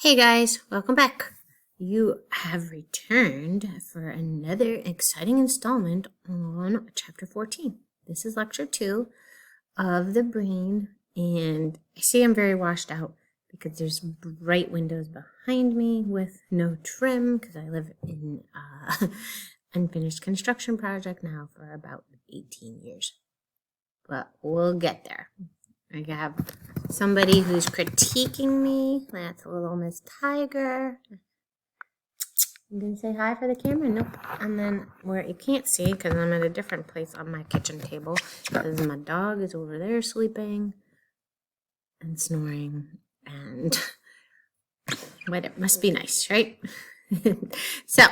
Hey guys, welcome back. You have returned for another exciting installment on Chapter 14. This is Lecture 2 of the brain, and I see I'm very washed out because there's bright windows behind me with no trim because I live in unfinished construction project now for about 18 years. But we'll get there. I have somebody who's critiquing me. That's a little Miss Tiger. You gonna say hi for the camera? Nope. And then where you can't see because I'm at a different place on my kitchen table because my dog is over there sleeping and snoring and but it must be nice, right? So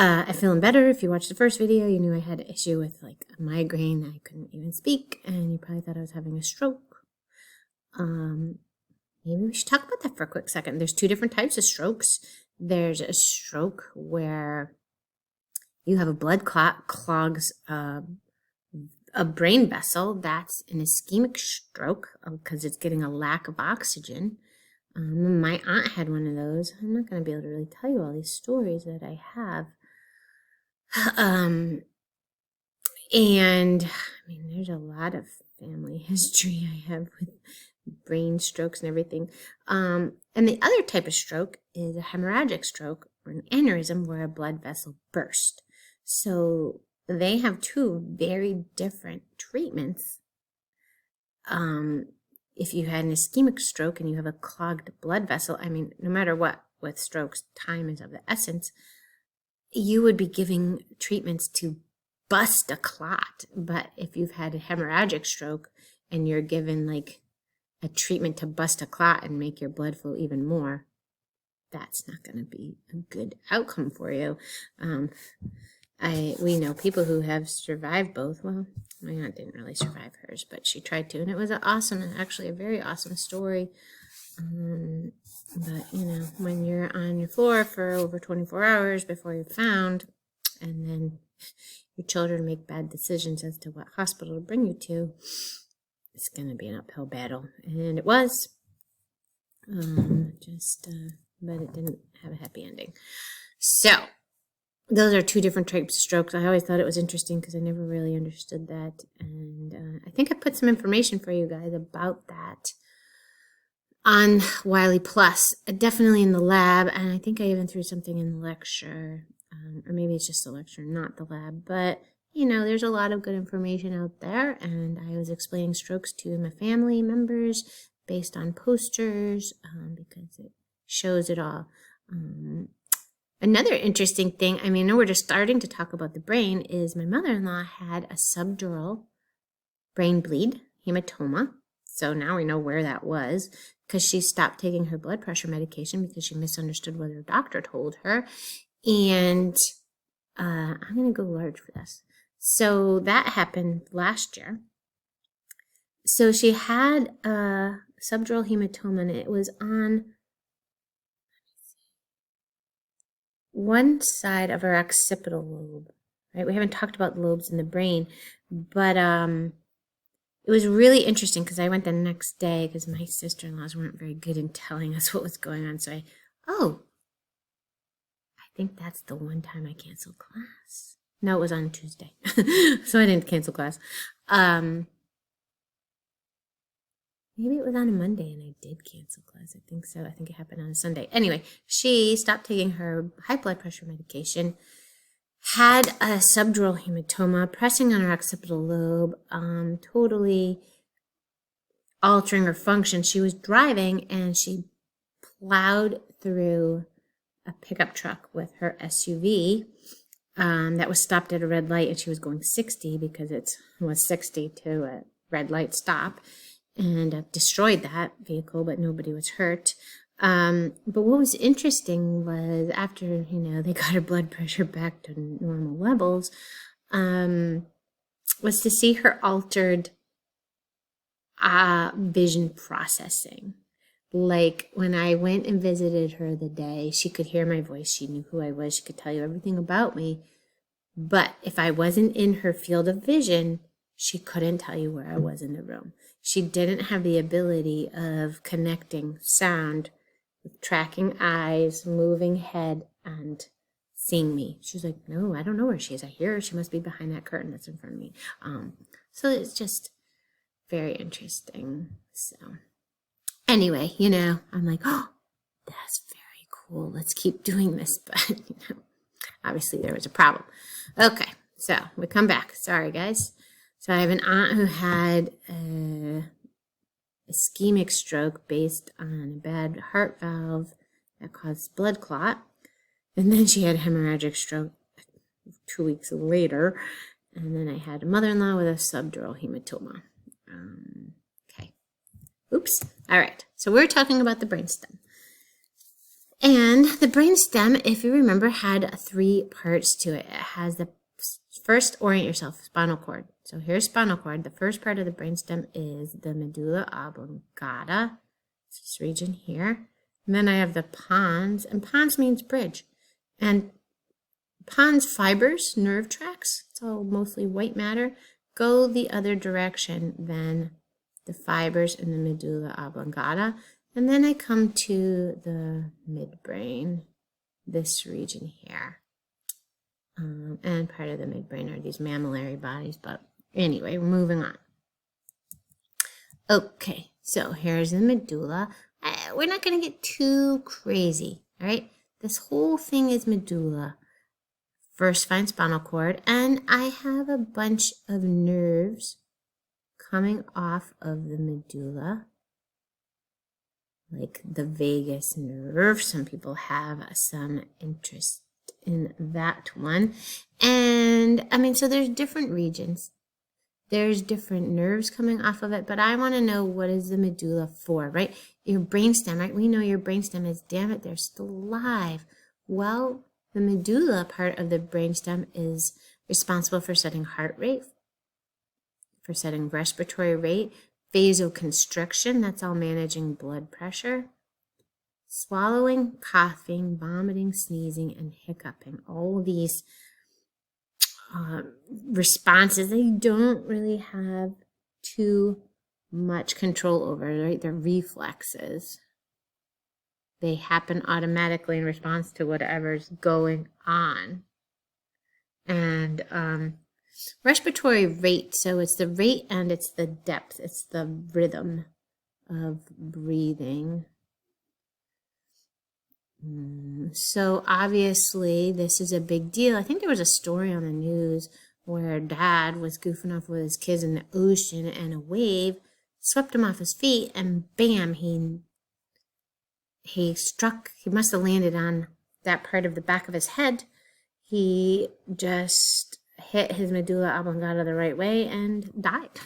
I'm feeling better. If you watched the first video, you knew I had an issue with like a migraine. I couldn't even speak, and you probably thought I was having a stroke. Maybe we should talk about that for a quick second. There's two different types of strokes. There's a stroke where you have a blood clot clogs a brain vessel. That's an ischemic stroke because it's getting a lack of oxygen. My aunt had one of those. I'm not going to be able to really tell you all these stories that I have. And I mean, there's a lot of family history I have with brain strokes and everything. And the other type of stroke is a hemorrhagic stroke or an aneurysm where a blood vessel burst. So they have two very different treatments. If you had an ischemic stroke and you have a clogged blood vessel, I mean, no matter what, with strokes, time is of the essence. You would be giving treatments to bust a clot. But if you've had a hemorrhagic stroke and you're given like a treatment to bust a clot and make your blood flow even more, that's not going to be a good outcome for you. We know people who have survived both. Well, my aunt didn't really survive hers, but she tried to, and it was actually a very awesome story. But, you know, when you're on your floor for over 24 hours before you're found, and then your children make bad decisions as to what hospital to bring you to, it's going to be an uphill battle. And it was. But it didn't have a happy ending. So, those are two different types of strokes. I always thought it was interesting because I never really understood that. And I think I put some information for you guys about that on Wiley Plus, definitely in the lab, and I think I even threw something in the lecture, or maybe it's just the lecture, not the lab, but, you know, there's a lot of good information out there, and I was explaining strokes to my family members based on posters, because it shows it all. Another interesting thing, I mean, I know we're just starting to talk about the brain, is my mother-in-law had a subdural brain bleed, hematoma. So now we know where that was because she stopped taking her blood pressure medication because she misunderstood what her doctor told her. And I'm going to go large for this. So that happened last year. So she had a subdural hematoma, and it was on one side of her occipital lobe. Right? We haven't talked about lobes in the brain, but it was really interesting because I went the next day because my sister-in-laws weren't very good in telling us what was going on. So I think that's the one time I canceled class. No, it was on Tuesday. So I didn't cancel class. Maybe it was on a Monday and I did cancel class. I think so. I think it happened on a Sunday. Anyway, she stopped taking her high blood pressure medication, had a subdural hematoma, pressing on her occipital lobe, totally altering her function. She was driving and she plowed through a pickup truck with her SUV that was stopped at a red light, and she was going 60 because it was 60 to a red light stop, and destroyed that vehicle, but nobody was hurt. But what was interesting was after, you know, they got her blood pressure back to normal levels, was to see her altered vision processing. Like when I went and visited her the day, she could hear my voice. She knew who I was. She could tell you everything about me. But if I wasn't in her field of vision, she couldn't tell you where I was in the room. She didn't have the ability of connecting sound with tracking eyes, moving head, and seeing me. She's like, no, I don't know where she is. I hear her. She must be behind that curtain that's in front of me. So it's just very interesting. So anyway, I'm like, oh, that's very cool. Let's keep doing this. But, obviously there was a problem. Okay, so we come back. Sorry, guys. So I have an aunt who had a ischemic stroke based on a bad heart valve that caused blood clot. And then she had a hemorrhagic stroke 2 weeks later. And then I had a mother-in-law with a subdural hematoma. Okay. Oops. All right. So we're talking about the brainstem. And the brainstem, if you remember, had 3 parts to it. It has the first, orient yourself, spinal cord. So here's spinal cord. The first part of the brainstem is the medulla oblongata. It's this region here. And then I have the pons, and pons means bridge. And pons fibers, nerve tracks, it's all mostly white matter, go the other direction than the fibers in the medulla oblongata. And then I come to the midbrain, this region here. And part of the midbrain are these mammillary bodies. But anyway, we're moving on. Okay, so here's the medulla. We're not going to get too crazy, all right? This whole thing is medulla. First, find spinal cord. And I have a bunch of nerves coming off of the medulla, like the vagus nerve. Some people have some interest in that one. And so there's different regions. There's different nerves coming off of it, but I want to know, what is the medulla for, right? Your brainstem, right? We know your brainstem is, damn it, they're still alive. Well, the medulla part of the brainstem is responsible for setting heart rate, for setting respiratory rate, vasoconstriction, that's all managing blood pressure, swallowing, coughing, vomiting, sneezing, and hiccuping. All these responses that you don't really have too much control over, right? They're reflexes. They happen automatically in response to whatever's going on. And respiratory rate, so it's the rate and it's the depth, it's the rhythm of breathing. So obviously this is a big deal. I think there was a story on the news where dad was goofing off with his kids in the ocean and a wave swept him off his feet and bam, he must have landed on that part of the back of his head. He just hit his medulla oblongata the right way and died,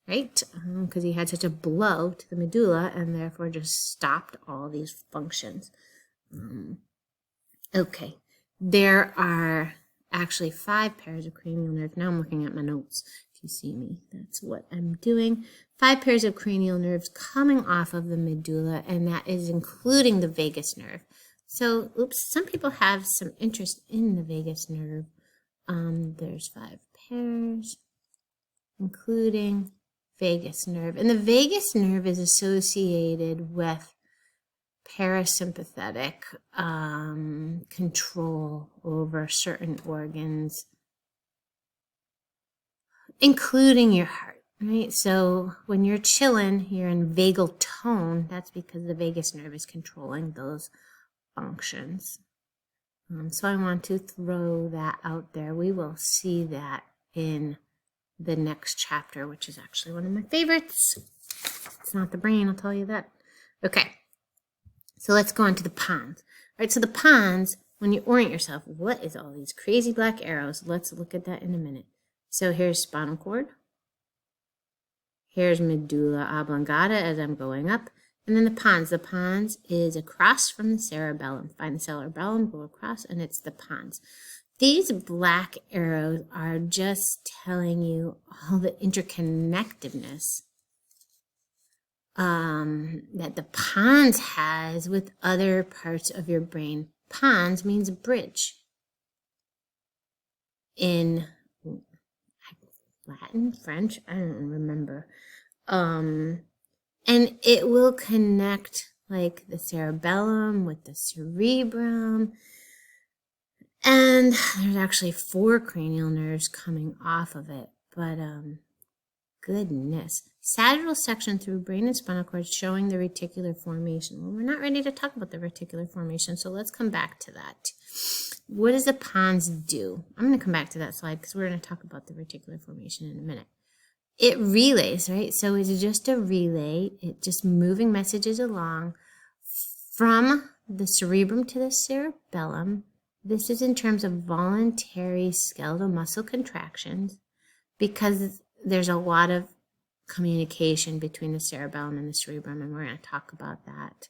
right? Because he had such a blow to the medulla and therefore just stopped all these functions. Okay, there are actually 5 pairs of cranial nerve. Now I'm looking at my notes. If you see me, that's what I'm doing. 5 pairs of cranial nerves coming off of the medulla, and that is including the vagus nerve. So, some people have some interest in the vagus nerve. There's 5 pairs, including vagus nerve. And the vagus nerve is associated with parasympathetic control over certain organs, including your heart, right? So when you're chilling, you're in vagal tone. That's because the vagus nerve is controlling those functions. So I want to throw that out there. We will see that in the next chapter, which is actually one of my favorites. It's not the brain, I'll tell you that. Okay. So let's go on to the pons. All right, so the pons, when you orient yourself, what is all these crazy black arrows? Let's look at that in a minute. So here's spinal cord. Here's medulla oblongata as I'm going up. And then the pons. The pons is across from the cerebellum. Find the cerebellum, go across, and it's the pons. These black arrows are just telling you all the interconnectedness that the pons has with other parts of your brain. Pons means bridge in Latin, French, I don't remember. And it will connect like the cerebellum with the cerebrum. And there's actually 4 cranial nerves coming off of it. But goodness. Sagittal section through brain and spinal cord showing the reticular formation. Well, we're not ready to talk about the reticular formation, so let's come back to that. What does the pons do? I'm going to come back to that slide because we're going to talk about the reticular formation in a minute. It relays, right? So it's just a relay. It's just moving messages along from the cerebrum to the cerebellum. This is in terms of voluntary skeletal muscle contractions because there's a lot of communication between the cerebellum and the cerebrum, and we're going to talk about that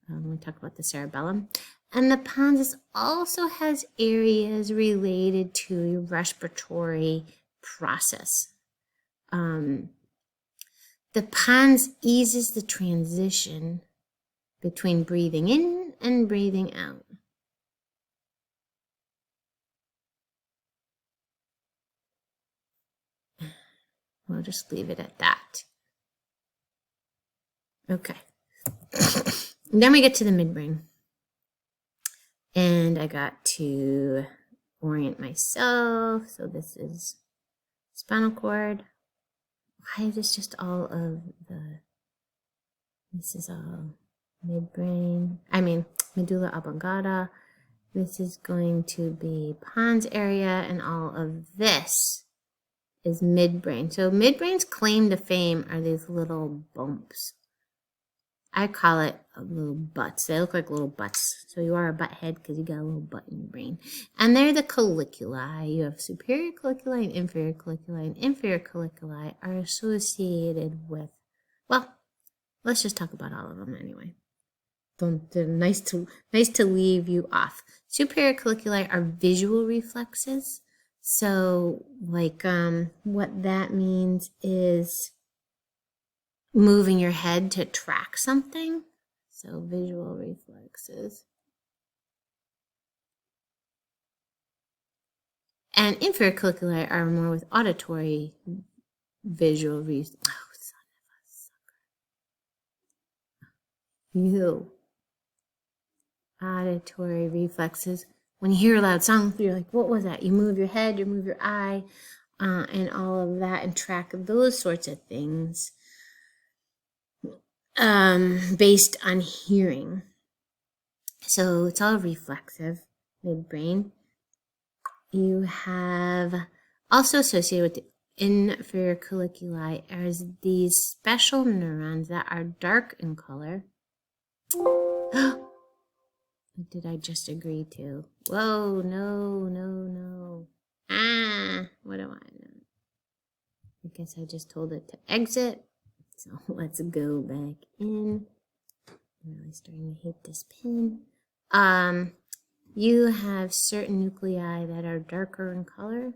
when we talk about the cerebellum. And the pons also has areas related to your respiratory process. The pons eases the transition between breathing in and breathing out. We'll just leave it at that. Okay. Then we get to the midbrain. And I got to orient myself. So this is spinal cord. Why is this just all of the... This is all midbrain. I mean, medulla oblongata. This is going to be pons area, and all of this is midbrain. So midbrain's claim to fame are these little bumps. I call it little butts. They look like little butts. So you are a butt head because you got a little butt in your brain. And they're the colliculi. You have superior colliculi and inferior colliculi. And inferior colliculi are associated with, well, let's just talk about all of them anyway. They're nice to leave you off. Superior colliculi are visual reflexes. So, like, what that means is moving your head to track something. So, visual reflexes. And inferior colliculi are more with auditory visual reflexes. Oh, son of a sucker. You. Auditory reflexes. When you hear a loud sound, you're like, what was that? You move your head, you move your eye, and all of that, and track those sorts of things based on hearing. So it's all reflexive, midbrain. You have also associated with the inferior colliculi as these special neurons that are dark in color. What did I just agree to? Whoa, no. What do I know? I guess I just told it to exit. So let's go back in. I'm really starting to hate this pen. You have certain nuclei that are darker in color.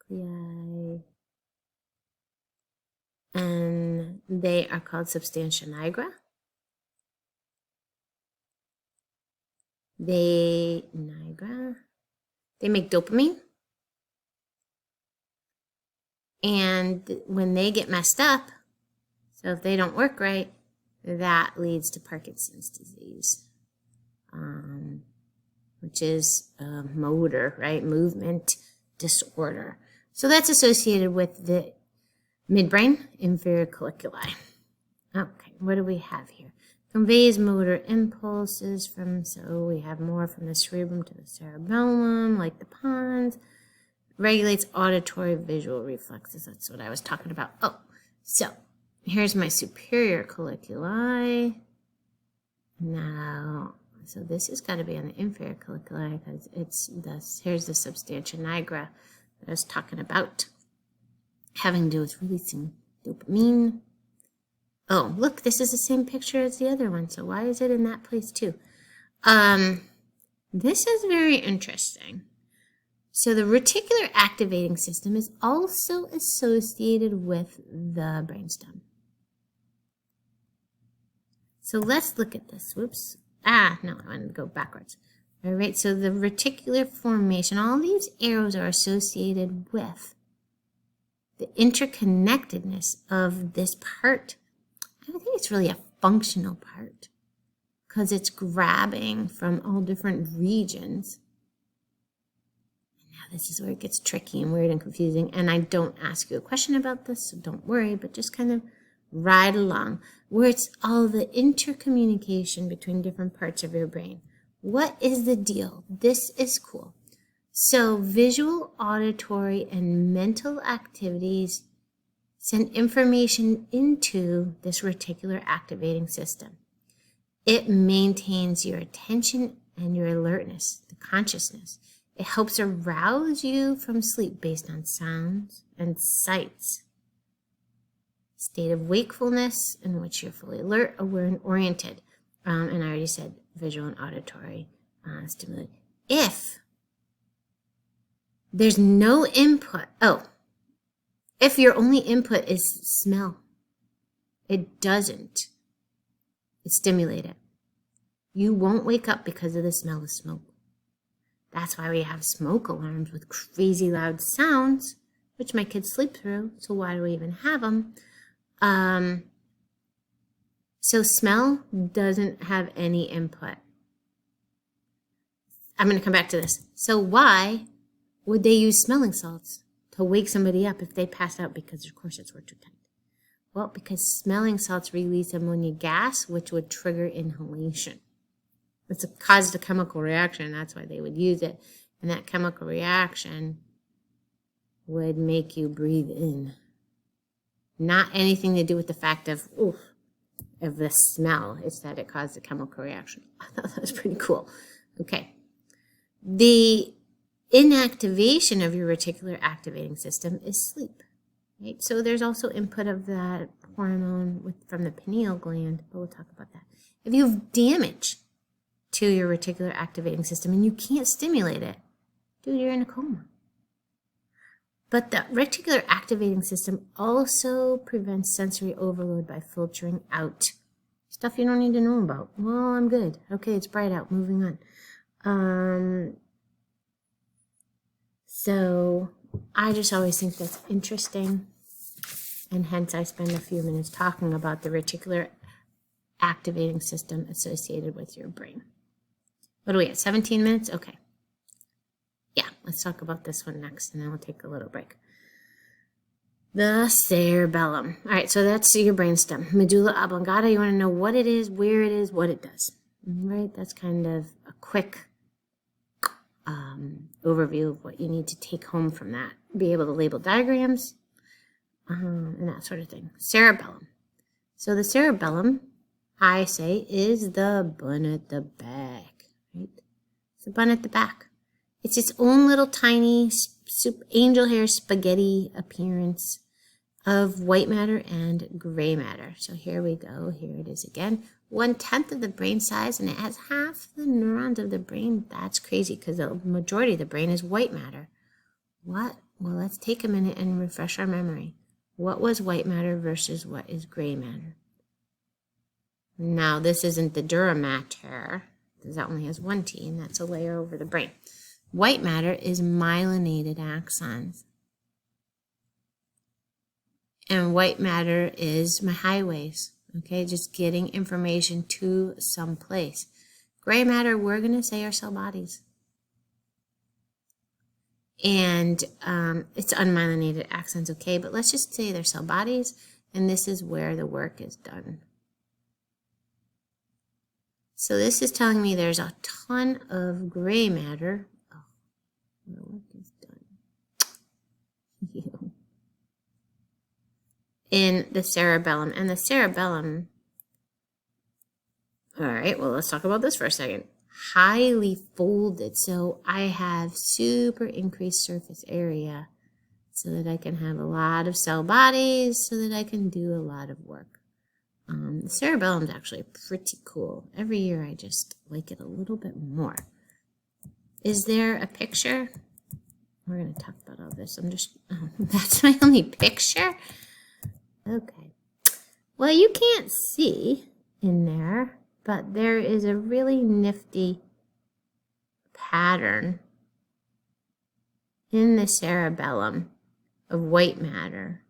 Nuclei. And they are called substantia nigra. They make dopamine. And when they get messed up, so if they don't work right, that leads to Parkinson's disease, which is a motor, right? Movement disorder. So that's associated with the midbrain, inferior colliculi. Okay, what do we have here? Conveys motor impulses from, so we have more from the cerebrum to the cerebellum, like the pons. Regulates auditory visual reflexes. That's what I was talking about. Oh, so here's my superior colliculi. Now, so this has got to be on the inferior colliculi because it's this. Here's the substantia nigra that I was talking about, having to do with releasing dopamine. Oh, look, this is the same picture as the other one. So why is it in that place too? This is very interesting. So the reticular activating system is also associated with the brainstem. So let's look at this. Whoops. No, I wanted to go backwards. All right, so the reticular formation, all these arrows are associated with the interconnectedness of this part. I think it's really a functional part because it's grabbing from all different regions. And now this is where it gets tricky and weird and confusing. And I don't ask you a question about this, so don't worry, but just kind of ride along, where it's all the intercommunication between different parts of your brain. What is the deal? This is cool. So visual, auditory, and mental activities send information into this reticular activating system. It maintains your attention and your alertness, the consciousness. It helps arouse you from sleep based on sounds and sights. State of wakefulness in which you're fully alert, aware, and oriented. And I already said visual and auditory stimuli. If there's no input, if your only input is smell, it doesn't stimulate it. You won't wake up because of the smell of smoke. That's why we have smoke alarms with crazy loud sounds, which my kids sleep through. So why do we even have them? So smell doesn't have any input. I'm going to come back to this. So why would they use smelling salts to wake somebody up if they pass out because their corsets were too tight? Well, because smelling salts release ammonia gas, which would trigger inhalation. It's caused a chemical reaction. That's why they would use it. And that chemical reaction would make you breathe in. Not anything to do with the fact of the smell. It's that it caused a chemical reaction. I thought that was pretty cool. Okay. The inactivation of your reticular activating system is sleep. Right? So there's also input of that hormone from the pineal gland, but we'll talk about that. If you have damage to your reticular activating system and you can't stimulate it, dude, you're in a coma. But the reticular activating system also prevents sensory overload by filtering out stuff you don't need to know about. Well, I'm good. Okay, it's bright out. Moving on. So I just always think that's interesting. And hence I spend a few minutes talking about the reticular activating system associated with your brain. What are we at? 17 minutes? Okay. Yeah, let's talk about this one next, and then we'll take a little break. The cerebellum. All right, so that's your brainstem. Medulla oblongata, you want to know what it is, where it is, what it does. All right, that's kind of a quick overview of what you need to take home from that. Be able to label diagrams and that sort of thing. Cerebellum. So the cerebellum, I say, is the bun at the back. Right? It's the bun at the back. It's its own little tiny angel hair spaghetti appearance of white matter and gray matter. So here we go. Here it is again. 1/10 of the brain size, and it has half the neurons of the brain. That's crazy because the majority of the brain is white matter. What? Well, let's take a minute and refresh our memory. What was white matter versus what is gray matter? Now, this isn't the dura mater, because that only has one T, and that's a layer over the brain. White matter is myelinated axons. And white matter is my highways, okay? Just getting information to some place. Gray matter, we're going to say, are cell bodies. And it's unmyelinated axons, okay? But let's just say they're cell bodies, and this is where the work is done. So this is telling me there's a ton of gray matter. Oh, the work is done. In the cerebellum. And the cerebellum, all right, well, let's talk about this for a second. Highly folded. So I have super increased surface area so that I can have a lot of cell bodies so that I can do a lot of work. The cerebellum is actually pretty cool. Every year I just like it a little bit more. Is there a picture? We're going to talk about all this. That's my only picture? Okay. Well, you can't see in there, but there is a really nifty pattern in the cerebellum of white matter.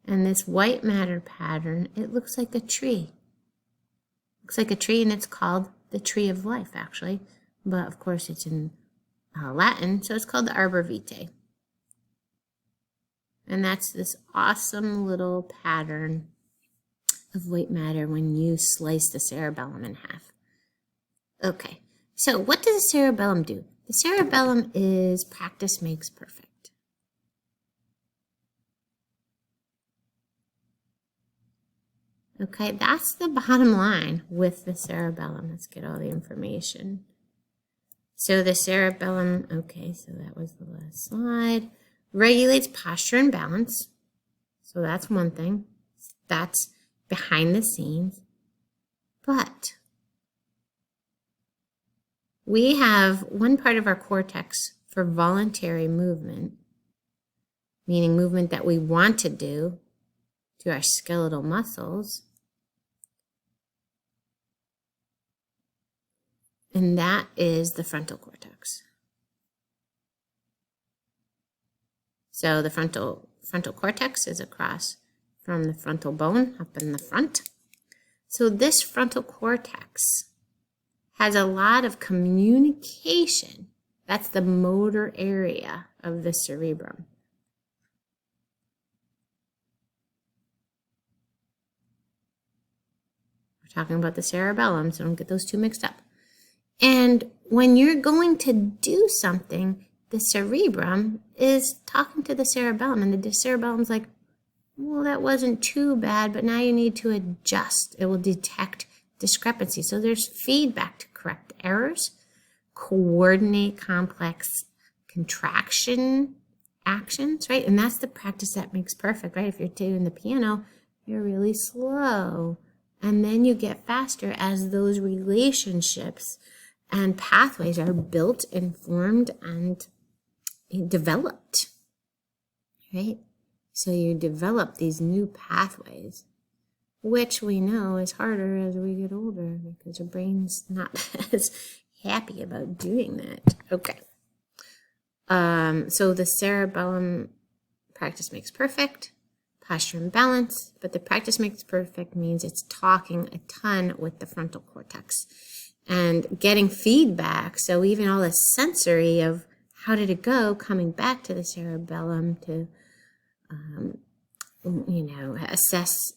And this white matter pattern, it looks like a tree. Looks like a tree, and it's called the tree of life, actually. But of course, it's in Latin, so it's called the arbor vitae. And that's this awesome little pattern of white matter when you slice the cerebellum in half. Okay, so what does the cerebellum do? The cerebellum is practice makes perfect. Okay, that's the bottom line with the cerebellum. Let's get all the information. So the cerebellum, okay, so that was the last slide. Regulates posture and balance. So that's one thing. That's behind the scenes. But we have one part of our cortex for voluntary movement, meaning movement that we want to do to our skeletal muscles. And that is the frontal cortex. So the frontal cortex is across from the frontal bone up in the front. So this frontal cortex has a lot of communication. That's the motor area of the cerebrum. We're talking about the cerebellum, so don't get those two mixed up. And when you're going to do something, the cerebrum is talking to the cerebellum, and the cerebellum's like, well, that wasn't too bad, but now you need to adjust. It will detect discrepancy. So there's feedback to correct errors, coordinate complex contraction actions, right? And that's the practice that makes perfect, right? If you're doing the piano, you're really slow. And then you get faster as those relationships and pathways are built and formed and developed, right? So you develop these new pathways, which we know is harder as we get older because our brain's not as happy about doing that. Okay. So the cerebellum practice makes perfect, posture and balance, but the practice makes perfect means it's talking a ton with the frontal cortex and getting feedback. So even all the sensory of how did it go coming back to the cerebellum to, assess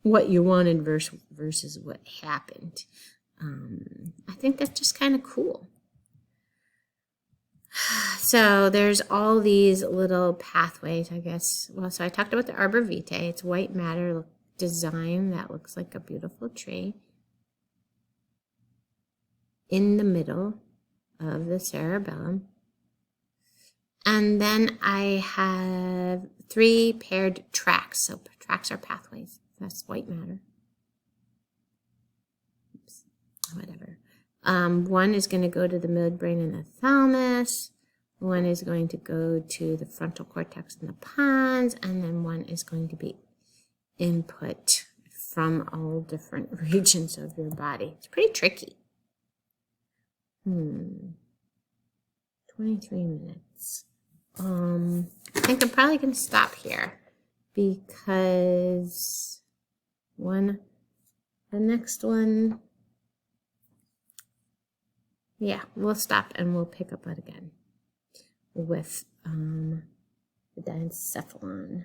what you wanted versus what happened. I think that's just kind of cool. So there's all these little pathways, I guess. Well, so I talked about the arbor vitae. It's white matter design that looks like a beautiful tree in the middle of the cerebellum. And then I have 3 paired tracks. So tracks are pathways. That's white matter. Oops, whatever. One is going to go to the midbrain and the thalamus. One is going to go to the frontal cortex and the pons. And then one is going to be input from all different regions of your body. It's pretty tricky. 23 minutes. I think I'm probably going to stop here because the next one, yeah, we'll stop and we'll pick up that again with the diencephalon.